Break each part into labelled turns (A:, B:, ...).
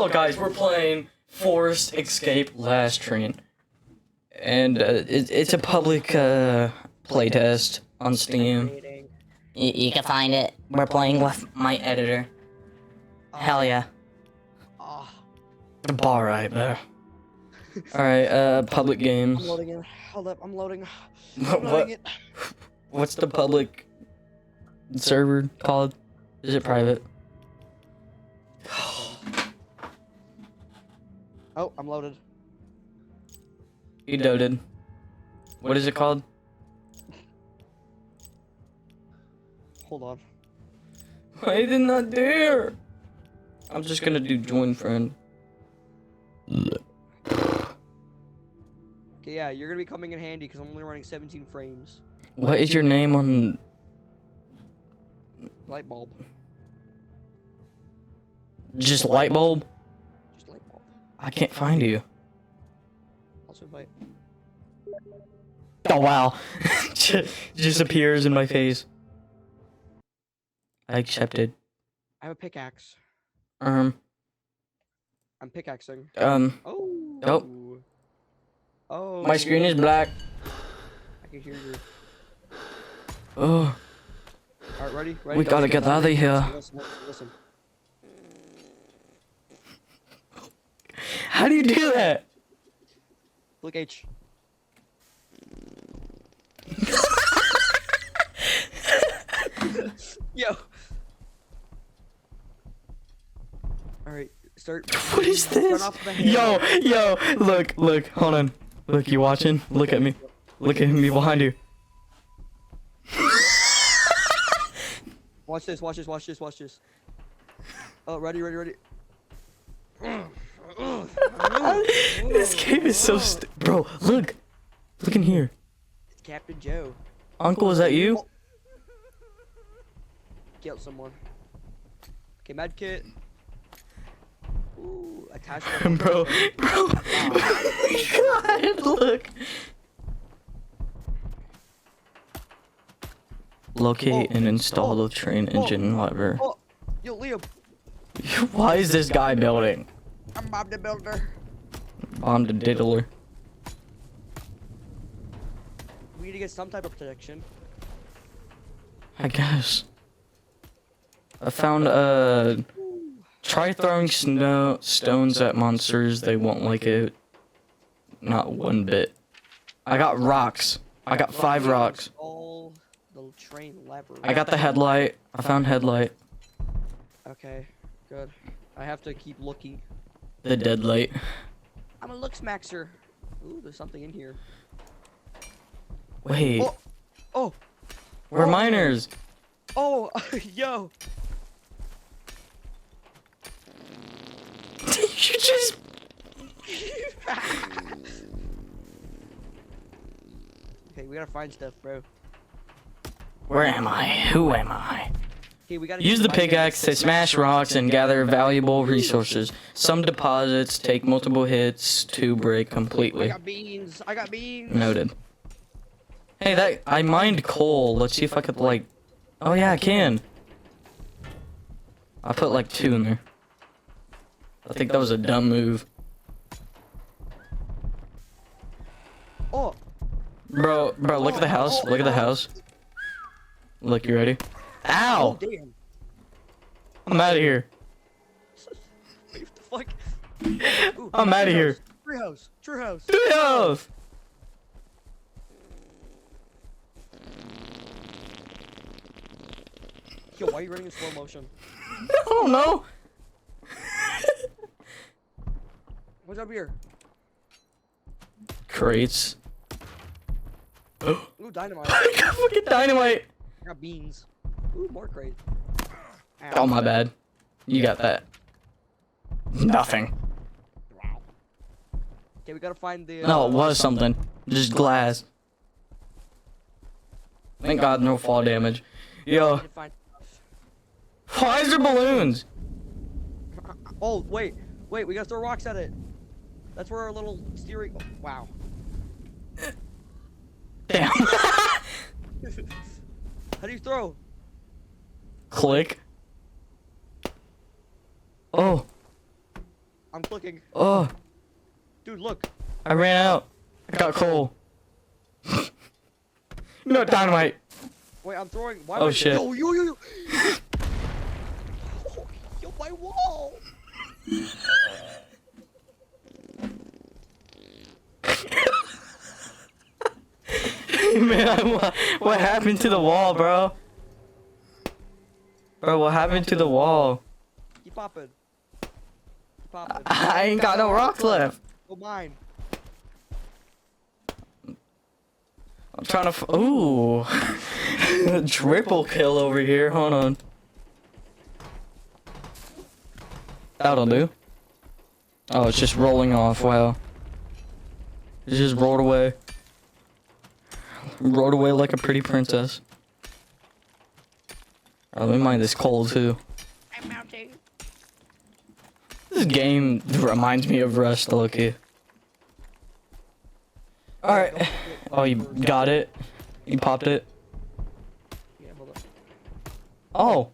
A: Hello guys, we're playing Forest Escape Last Train. And it's a public playtest on Steam. You can find it. We're playing with my editor. Hell yeah. The bar right there. Alright, public games.
B: I'm loading it. Hold up, I'm loading.
A: What?
B: It.
A: What's the public server called? Is it private?
B: Oh, I'm loaded.
A: You doted. What is it called?
B: Hold on.
A: I did not dare. I'm just gonna do join friend.
B: Okay, yeah, you're gonna be coming in handy because I'm only running 17 frames.
A: What is your name on
B: Light bulb.
A: just light bulb?
B: Just light bulb.
A: I can't find you.
B: Also invite.
A: Oh wow. Just appears in my face. I accepted.
B: I have a pickaxe.
A: Um.
B: I'm pickaxing.
A: Oh.
B: Oh. Oh.
A: My screen is black.
B: I can hear you.
A: Oh.
B: Alright, ready? Ready?
A: We gotta get out of here.
B: Listen.
A: How do you do that?
B: Click H. Yo. Alright, start.
A: What is this?
B: Start off with the hand.
A: Yo, look, hold on. Look, you watching? Look at me. Look at me behind you.
B: Watch this. Oh, ready.
A: This game is so bro, look. Look in here.
B: It's Captain Joe.
A: Uncle, is that you?
B: Oh. Killed someone. Okay, med kit. Ooh, attachment.
A: Bro. God, look. Locate and install the train engine lever.
B: Oh, yo, Liam.
A: Why is this guy building?
B: I'm Bob the Builder.
A: I'm the diddler.
B: We need to get some type of protection.
A: I guess. I found try throwing stones at monsters, they won't like it. Not one bit. I got rocks. I got 5 rocks.
B: All the train lever.
A: I got the headlight. I found headlight.
B: Okay, good. I have to keep looking.
A: The deadlight.
B: I'm a look smaxer. Ooh, there's something in here.
A: Wait.
B: Oh.
A: We're miners.
B: Oh, yo.
A: You just.
B: Okay, we gotta find stuff, bro.
A: Where am I? Who am I?
B: Okay, we gotta
A: Use the pickaxe to smash rocks and gather valuable resources. Some deposits take multiple hits to break completely.
B: I got beans.
A: Noted. Hey, I mined coal. Let's see if I could like. Oh yeah, I can. I put like 2 in there. I think that was a dumb move.
B: Oh.
A: Bro, look at the house. Look at the house. Look, you ready? Ow!
B: Oh, damn.
A: I'm out of here.
B: Wait, what the fuck? Ooh,
A: I'm out of here.
B: Treehouse.
A: Treehouse!
B: Yo, why are you running in slow motion?
A: I don't know.
B: What's up here?
A: Crates.
B: Ooh, dynamite.
A: I got fucking dynamite.
B: I got beans. Ooh, more crate. Ow.
A: Oh, my bad. You got that. Nothing.
B: Wow. Okay, we gotta find the.
A: No, it was something. Just glass. Thank God, no fall damage. Yo, why is there balloons?
B: Oh, wait, we gotta throw rocks at it. That's where our little steering. Oh, wow.
A: Damn.
B: How do you throw?
A: Click. Oh.
B: I'm clicking.
A: Oh,
B: Dude, look.
A: I ran out. I got coal. No dynamite.
B: Wait, I'm throwing. Why
A: Oh, shit.
B: Yo. Yo, my wall.
A: Man, what happened to the wall, bro? Bro, what happened to the wall?
B: Keep popping. Keep popping.
A: I ain't got no rocks left.
B: Oh, mine.
A: I'm trying to. Ooh. Triple kill over here. Hold on. That'll do. Oh, it's just rolling off. Wow. It just rolled away. Rolled away like a pretty princess. Oh, let me mine this coal too.
B: I'm mounting.
A: This game reminds me of Rust, Loki. Alright. Oh, you got it? You popped it?
B: Yeah, hold on.
A: Oh.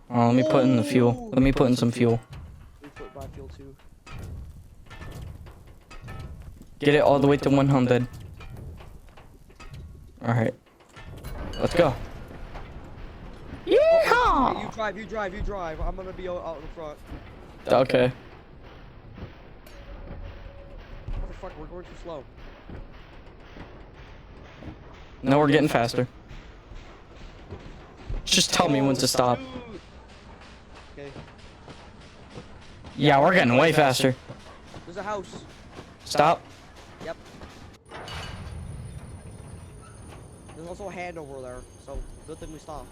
A: Oh, let me put in the fuel. Let me put in some fuel.
B: We put my fuel too.
A: Get it all the way to 100. Alright. Let's go.
B: Hey,
A: Yeehaw!
B: you drive. I'm gonna be out in front.
A: Okay.
B: What the fuck? We're going too slow.
A: No, we're getting faster. Just tell me when to stop.
B: Dude. Okay.
A: Yeah, we're getting way faster.
B: There's a house.
A: Stop.
B: Yep. There's also a hand over there, so good thing we stopped.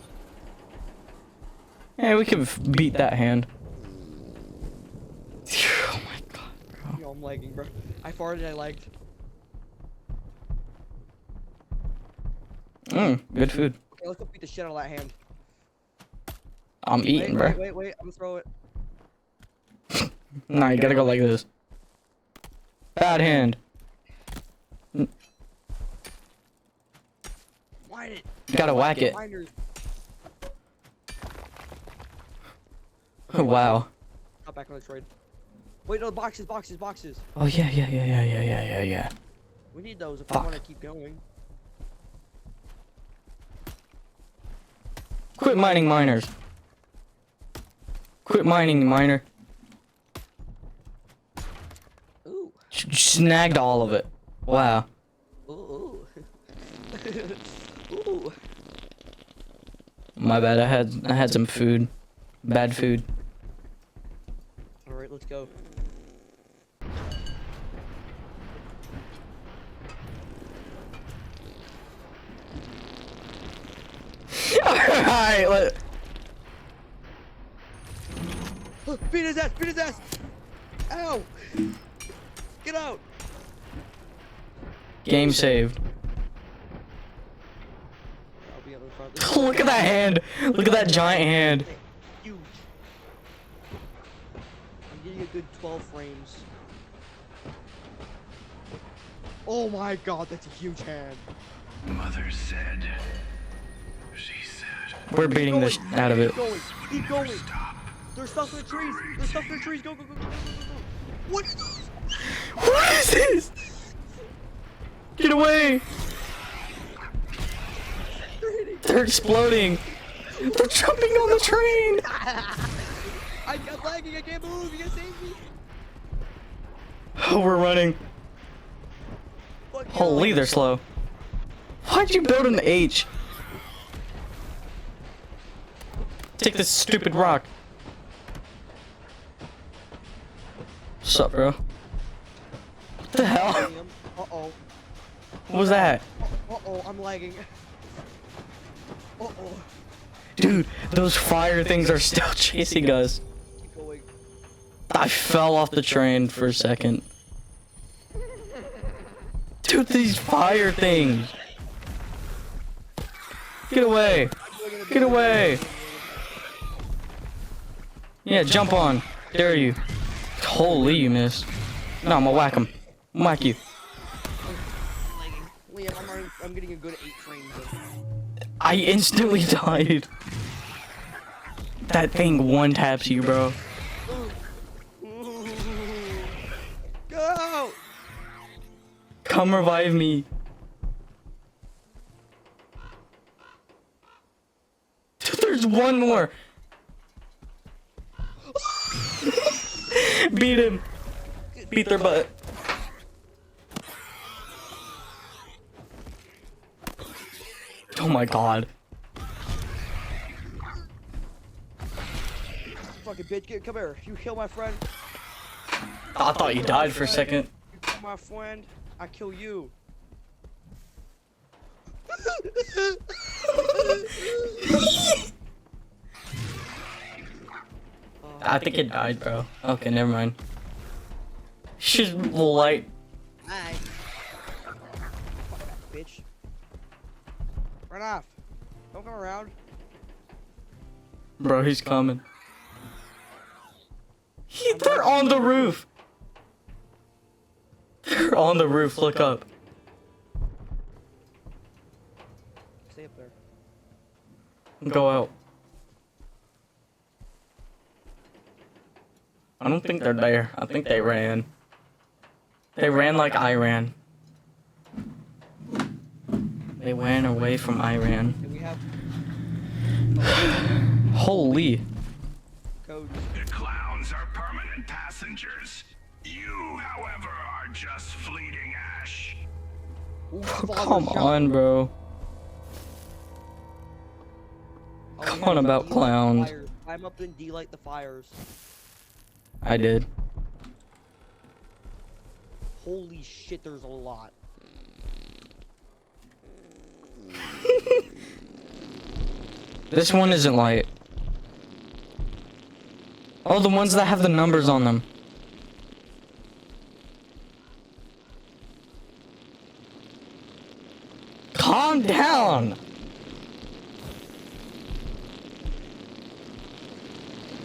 A: Hey, we can beat that hand. Oh my god, bro.
B: Yo, I'm lagging, bro. I farted, I lagged.
A: Good food.
B: Okay, let's go beat the shit out of that hand.
A: I'm eating, bro.
B: Wait, I'm gonna throw it.
A: Nah, you gotta go like this. Bad hand.
B: Why did
A: You gotta whack it.
B: Blinders.
A: Wow.
B: Not back on the trade. Wait, no, boxes.
A: Oh yeah.
B: We need those if we
A: Fuck.
B: want to keep going.
A: Quit mining miners. Quit mining miner.
B: Ooh.
A: Snagged all of it. Wow.
B: Ooh. Ooh.
A: My bad. I had some food. Bad food.
B: All right, let's go.
A: Alright,
B: Beat his ass! Ow! Get out!
A: game saved.
B: I'll be on the front.
A: Look at that hand. Look at that giant hand.
B: Huge. I'm getting a good 12 frames. Oh my god, that's a huge hand.
C: Mother said. She said.
A: We're beating this out of it.
B: Keep going.
C: Stop.
B: There's stuff in the trees. Go. What is this?
A: What is this? Get away! They're exploding. They're jumping on the train.
B: I'm lagging. I can't move. You gotta save me.
A: Oh, we're running.
B: Fuck you.
A: Holy, they're slow. Why'd you build an H? Take this stupid rock. What's up, bro? What the hell?
B: Uh-oh.
A: What was that?
B: Uh-oh, I'm lagging. Uh-oh.
A: Dude, those fire things are still chasing us.
B: Keep going.
A: I fell off the train for a second. Dude, these fire things. Get away. Get away. Yeah, jump on. Dare you. Holy, you missed. No, I'm gonna whack him. Whack you.
B: Liam, I'm getting a good 8 frames.
A: I instantly died. That thing one taps you, bro. Come revive me. Dude, there's one more. Beat him. Beat their butt. Oh my god.
B: Fucking bitch, come here. You kill my friend.
A: I thought you died for a second.
B: You kill my friend, I kill you.
A: I think it died, bro. Okay, never mind. She's light.
B: Hi. Fuck that bitch. Run off. Don't come around.
A: Bro, he's coming. They're on the roof. They're on the roof. Look up.
B: Stay up there.
A: Go out. I don't think they're there. I think they ran. They ran like I ran. They ran away from Iran.
B: And we have
A: Holy.
B: codes.
C: The clowns are permanent passengers. You, however, are just fleeting ash.
B: Ooh,
A: Come
B: shot.
A: on, bro.
B: All we
A: Come
B: have
A: on
B: is
A: about
B: delight the
A: clowns.
B: fires. Climb up and delight the fires.
A: I did.
B: Holy shit, there's a lot.
A: This one isn't light. Oh, the ones that have the numbers on them. Calm down.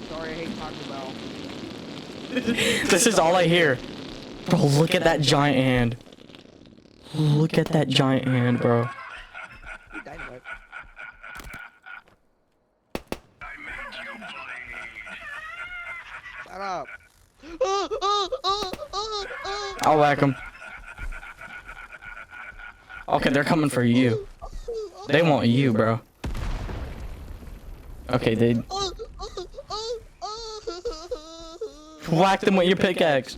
B: Sorry, I hate Taco Bell.
A: This is all I hear. Bro, look at that giant hand. Look at that giant hand, bro.
B: Hey, Dynamite.
C: I made you bleed.
B: Shut up.
A: I'll whack him. Okay, they're coming for you. They want you, bro. Okay, they whack them with your pickaxe.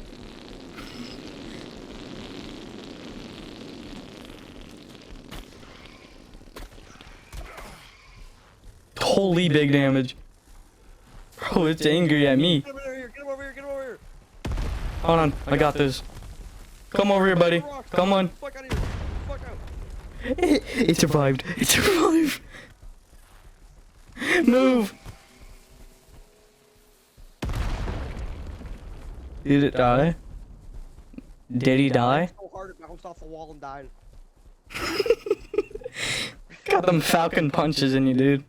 A: Holy big damage. Bro, it's angry at me.
B: Get him over here, get him over here, get him over here.
A: Hold on, I got this. Come over here, buddy. Come on.
B: Fuck out of here. Fuck out.
A: It survived. It survived. Move. Did it die? Did he die?
B: So hard it bounced off the wall and died.
A: Got them falcon punches in you, dude.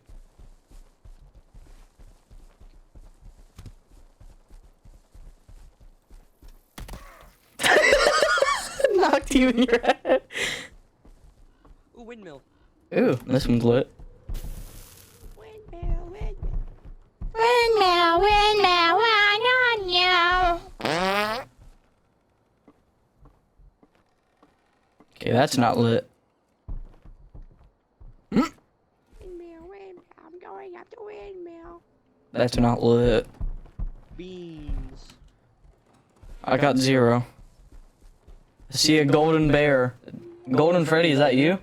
A: Knocked you in your head.
B: Ooh, windmill.
A: Ooh, this one's lit.
B: Windmill, windmill.
D: Windmill, windmill, wine on you.
A: Okay, that's not lit.
D: Windmill, windmill, I'm going up the windmill.
A: That's not lit.
B: Beans.
A: I got 0. I see a golden bear. Golden Freddy, is that you?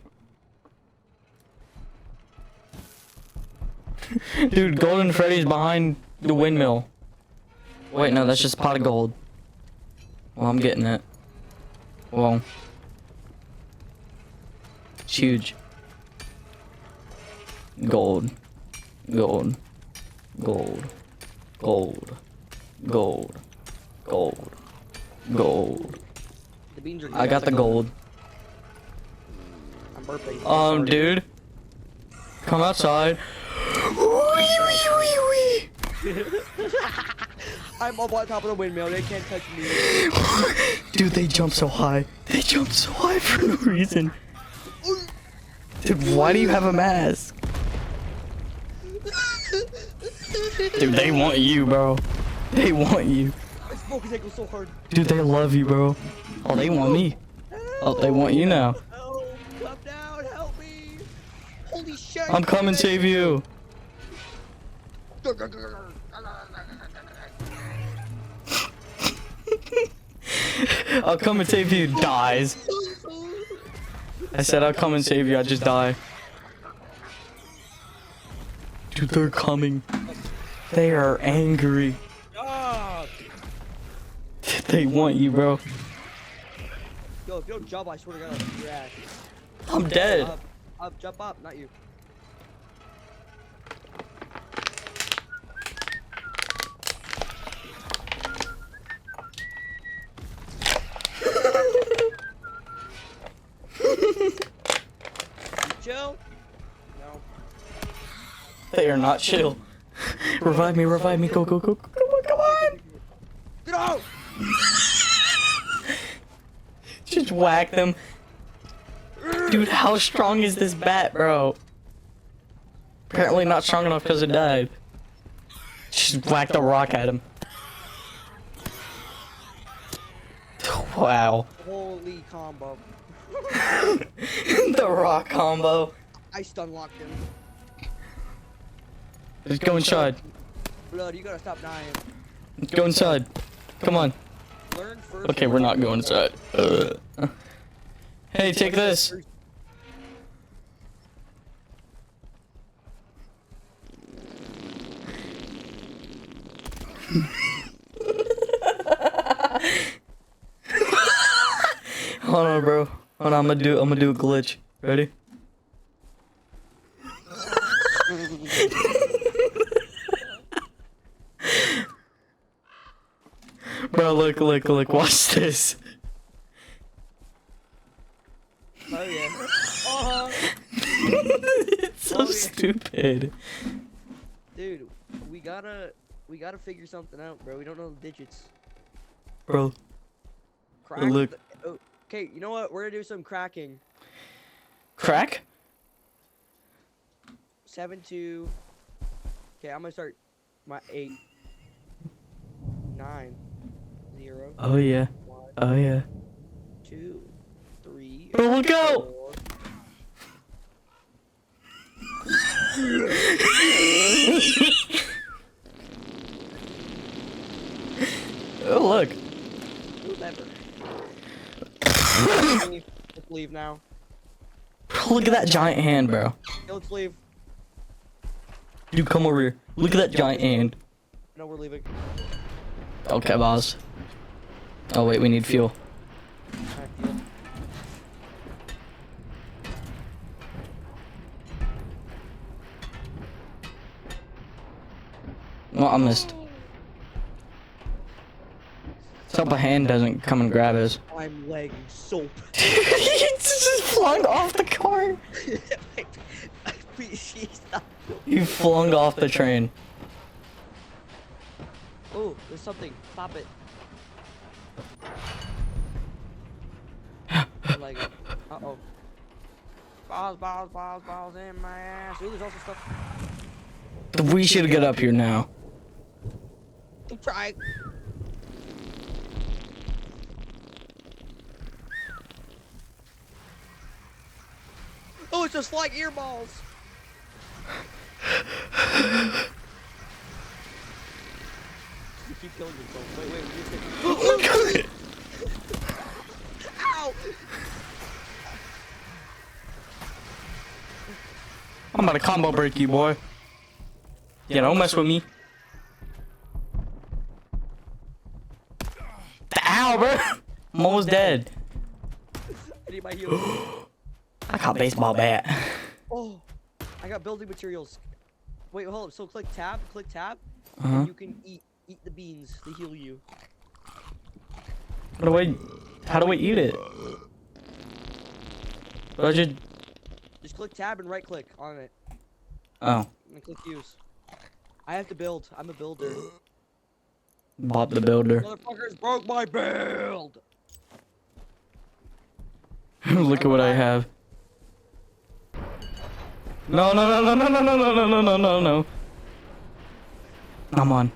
A: Dude, Golden Freddy's behind the windmill. Wait, no, that's just a pot of gold. Well, I'm getting it. Well. It's huge. Gold. Gold. Gold. Gold. Gold. Gold. Gold.
B: The beans are
A: I got the gold.
B: I'm burping.
A: Dude. Come outside.
B: I'm up on top of the windmill. They can't touch me.
A: Dude, they jump so high. They jump so high for no reason. Dude, why do you have a mask? Dude, they want you, bro. They want you.
B: My smoke is echo so hard.
A: Dude, they love you, bro. Oh, they want me. Oh, they want you now.
B: Help! Come down! Help me! Holy shit!
A: I'm coming to save you. I'll come and save you. Dies. I said I'll come and save you. I just die. Dude, they're coming. They are angry.
B: Ah!
A: They want you, bro.
B: Yo, if you don't jump, I swear to God, I'll beat your ass.
A: I'm dead.
B: Up, jump up, not you. You chill? No.
A: They are not chill. Revive me, revive me. Go, go, go. Come on, come on.
B: Get out!
A: Just whack them. Dude, how strong is this bat, bro? Apparently not strong enough because it died. Just whacked a rock at him. Wow.
B: Holy combo.
A: The rock combo.
B: I stun locked him.
A: Let's go inside.
B: Blood, you gotta stop dying.
A: Let's go inside. Come on.
B: Learn first.
A: Okay, we're not going inside. Hey, take this. Hold on, bro. Hold on, I'm gonna do a glitch. Ready? Bro, look, watch this.
B: Oh yeah. Uh-huh.
A: It's so
B: Oh, yeah.
A: stupid.
B: Dude, we gotta figure something out, bro. We don't know the digits.
A: Bro,
B: Crack.
A: look.
B: Oh, okay, you know what? We're gonna do some cracking.
A: Crack?
B: 7 2. Okay, I'm gonna start my 8 9 0.
A: Oh yeah.
B: 1
A: Oh yeah.
B: 2 3.
A: Bro, look out!
B: 4.
A: Oh look.
B: Whoever. Let's leave now.
A: Bro, look at that giant hand, bro.
B: Okay, let's leave.
A: Dude, come over here. Look at that giant hand.
B: No, we're leaving.
A: Okay, boss. Oh wait, we need fuel.
B: Alright, deal.
A: Well, I missed. Let's hope a hand doesn't come and grab us.
B: I'm lagging so
A: It's just flung off the car. You flung off the train.
B: Oh, there's something. Pop it. I'm lagging. Uh-oh. Balls in my ass. Ooh, there's also stuff.
A: We should get up here now.
B: I'm trying. Oh, it's just flying earballs. You keep killing yourself. Wait, Ow!
A: I'm about to combo break you, boy. Yeah, don't mess with me. Ow, bro! I'm almost dead.
B: I need my heal.
A: I got a baseball bat.
B: Oh, I got building materials. Wait, hold up. So click tab,
A: Uh-huh.
B: and you can eat the beans to heal you.
A: How do I eat it? I just...
B: Just click tab and right click on it.
A: Oh.
B: And click use. I have to build. I'm a builder.
A: Bob the Builder.
B: Motherfuckers broke my build.
A: Look at what I have. No, no, no, no, no, no, no, no, no, no, no, no, no. I'm on.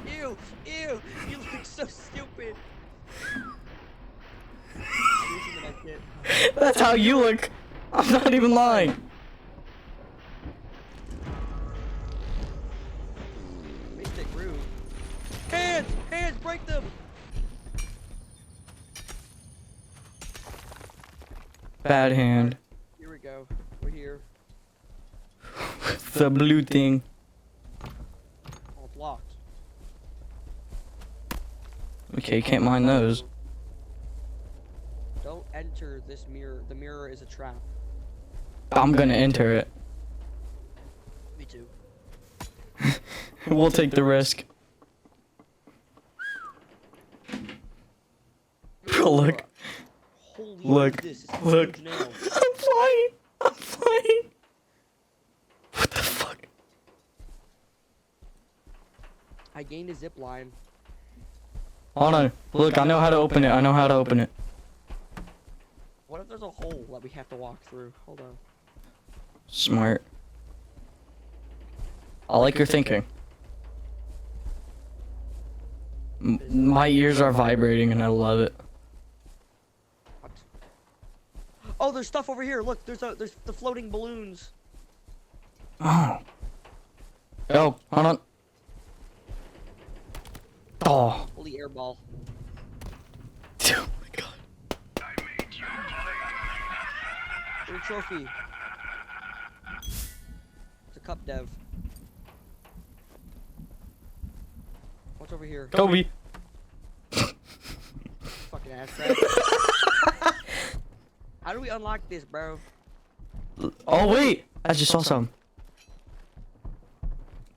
B: Ew, you look so stupid. piercing the med kit.
A: That's how you look. I'm not even lying.
B: They stick rude. Hands! Hands! Break them!
A: Bad hand.
B: Here we go. We're here.
A: The blue thing.
B: Oh, it's locked.
A: Okay, can't mind those.
B: Don't enter this mirror. The mirror is a trap.
A: I'm gonna enter it.
B: Me too.
A: We'll take the risk. Bro, look.
B: Holy
A: Look,
B: what is this? It's a
A: look.
B: huge nail.
A: I'm flying. I'm flying. What the fuck?
B: I gained a zip line.
A: Hold on. Look, I know how to open it. I know how to open it.
B: What if there's a hole that we have to walk through? Hold on.
A: Smart. I like your thinking. My ears are vibrating and I love it.
B: What? Oh, there's stuff over here. Look, there's the floating balloons.
A: Oh. Oh, hold on. Oh.
B: Holy air ball.
A: Oh my god.
C: I made you play.
B: Get a trophy. It's a cup dev. What's over here?
A: Kobe.
B: Fucking ass crack. How do we unlock this, bro?
A: Oh wait, I just saw some.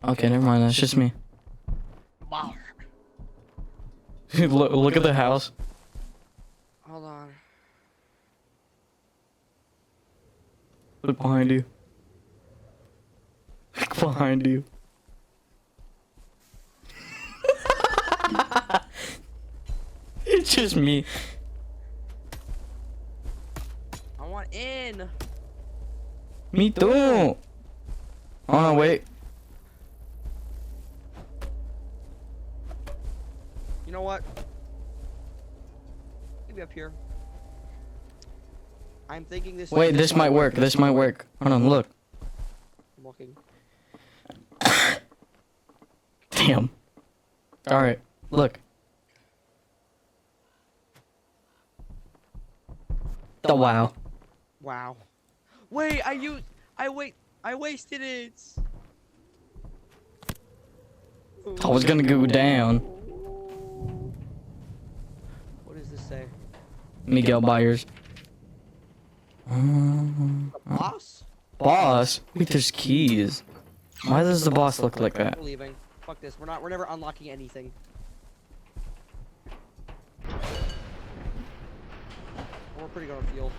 A: Okay, never mind. That's just me.
B: Wow.
A: Look at the house.
B: Hold on.
A: Look behind you. Look behind you. It's just me.
B: I want in.
A: Me too. Oh no, wait.
B: You know what? Maybe up here. I'm thinking this.
A: Wait, this might work. This might work. Hold on, look.
B: I'm looking.
A: Damn. Alright, look. Oh, wow.
B: Wow. Wait, I wasted it.
A: I was gonna go down.
B: What does this say?
A: Miguel Byers.
B: The boss?
A: Boss? Wait, there's keys. Why does the boss look like that?
B: We're leaving. Fuck this. We're never unlocking anything. We're pretty good on field.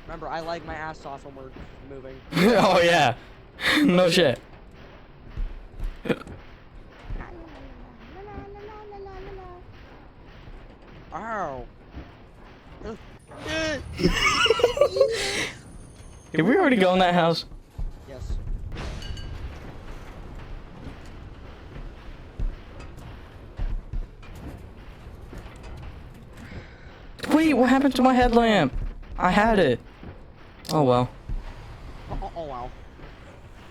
B: Remember, I like my ass off when we're moving.
A: Oh yeah. No shit.
B: Ow.
A: Did we already go in that house?
B: Yes.
A: Wait, what happened to my headlamp? I had it. Oh well.
B: Oh wow.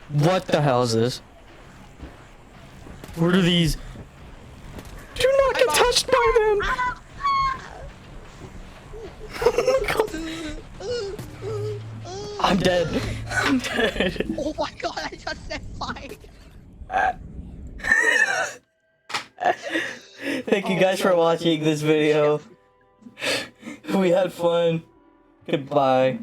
A: What the hell is this? What are these? Do not get touched by them! I'm dead. I'm dead.
B: Oh my god, I just said fight.
A: Thank you guys for watching this video. We had fun. Goodbye.